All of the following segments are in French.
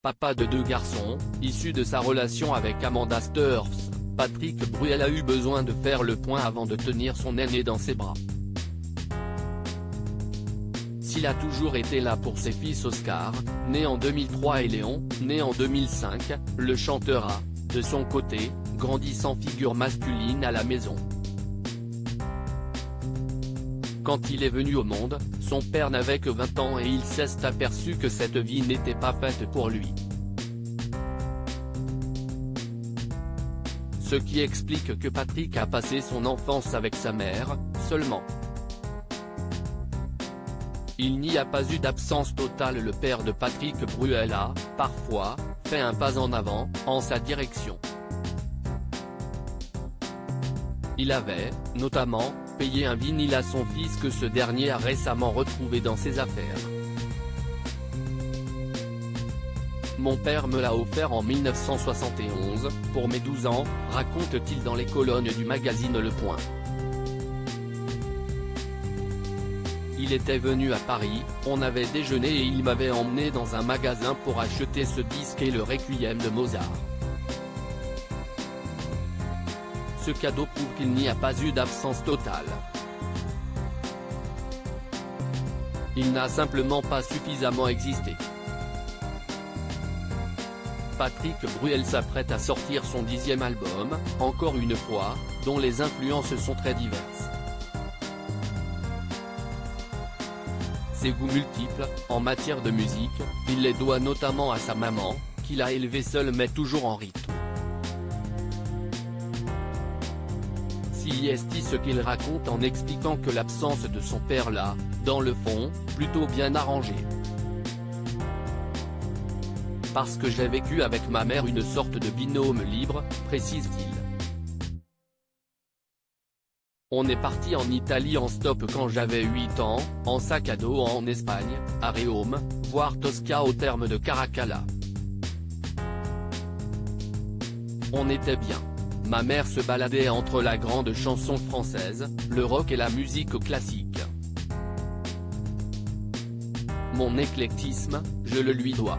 Papa de 2 garçons, issu de sa relation avec Amanda Sturz, Patrick Bruel a eu besoin de faire le point avant de tenir son aîné dans ses bras. S'il a toujours été là pour ses fils Oscar, né en 2003 et Léon, né en 2005, le chanteur a, de son côté, grandi sans figure masculine à la maison. Quand il est venu au monde, son père n'avait que 20 ans et il s'est aperçu que cette vie n'était pas faite pour lui. Ce qui explique que Patrick a passé son enfance avec sa mère, seulement. Il n'y a pas eu d'absence totale. Le père de Patrick Bruel a, parfois, fait un pas en avant, en sa direction. Il avait, notamment, payé un vinyle à son fils que ce dernier a récemment retrouvé dans ses affaires. Mon père me l'a offert en 1971, pour mes 12 ans, raconte-t-il dans les colonnes du magazine Le Point. Il était venu à Paris, on avait déjeuné et il m'avait emmené dans un magasin pour acheter ce disque et le Requiem de Mozart. Ce cadeau prouve qu'il n'y a pas eu d'absence totale. Il n'a simplement pas suffisamment existé. Patrick Bruel s'apprête à sortir son 10e album, encore une fois, dont les influences sont très diverses. Ses goûts multiples, en matière de musique, il les doit notamment à sa maman, qu'il a élevée seule mais toujours en rythme. C'est ce qu'il raconte en expliquant que l'absence de son père l'a, dans le fond, plutôt bien arrangé. Parce que j'ai vécu avec ma mère une sorte de binôme libre, précise-t-il. On est parti en Italie en stop quand j'avais 8 ans, en sac à dos en Espagne, à Réaume, voire Tosca au terme de Caracalla. On était bien. Ma mère se baladait entre la grande chanson française, le rock et la musique classique. Mon éclectisme, je le lui dois.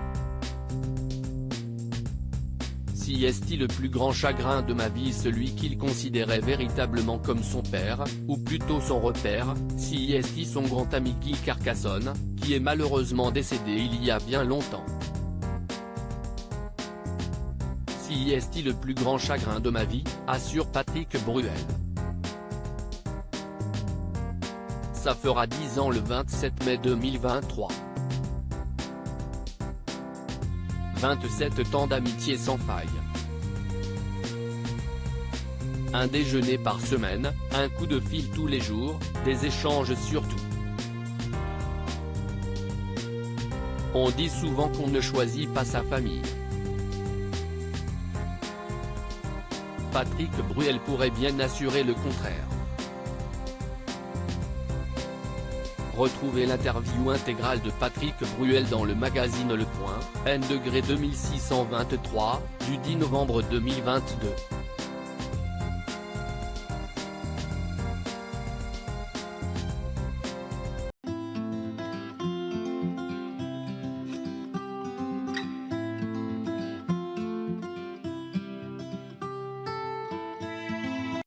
Si est-il le plus grand chagrin de ma vie, celui qu'il considérait véritablement comme son père, ou plutôt son repère, si est-il son grand ami Guy Carcassonne, qui est malheureusement décédé il y a bien longtemps. Si est-il le plus grand chagrin de ma vie, assure Patrick Bruel. Ça fera 10 ans le 27 mai 2023. 27 ans d'amitié sans faille. Un déjeuner par semaine, un coup de fil tous les jours, des échanges surtout. On dit souvent qu'on ne choisit pas sa famille. Patrick Bruel pourrait bien assurer le contraire. Retrouvez l'interview intégrale de Patrick Bruel dans le magazine Le Point, N°2623, du 10 novembre 2022.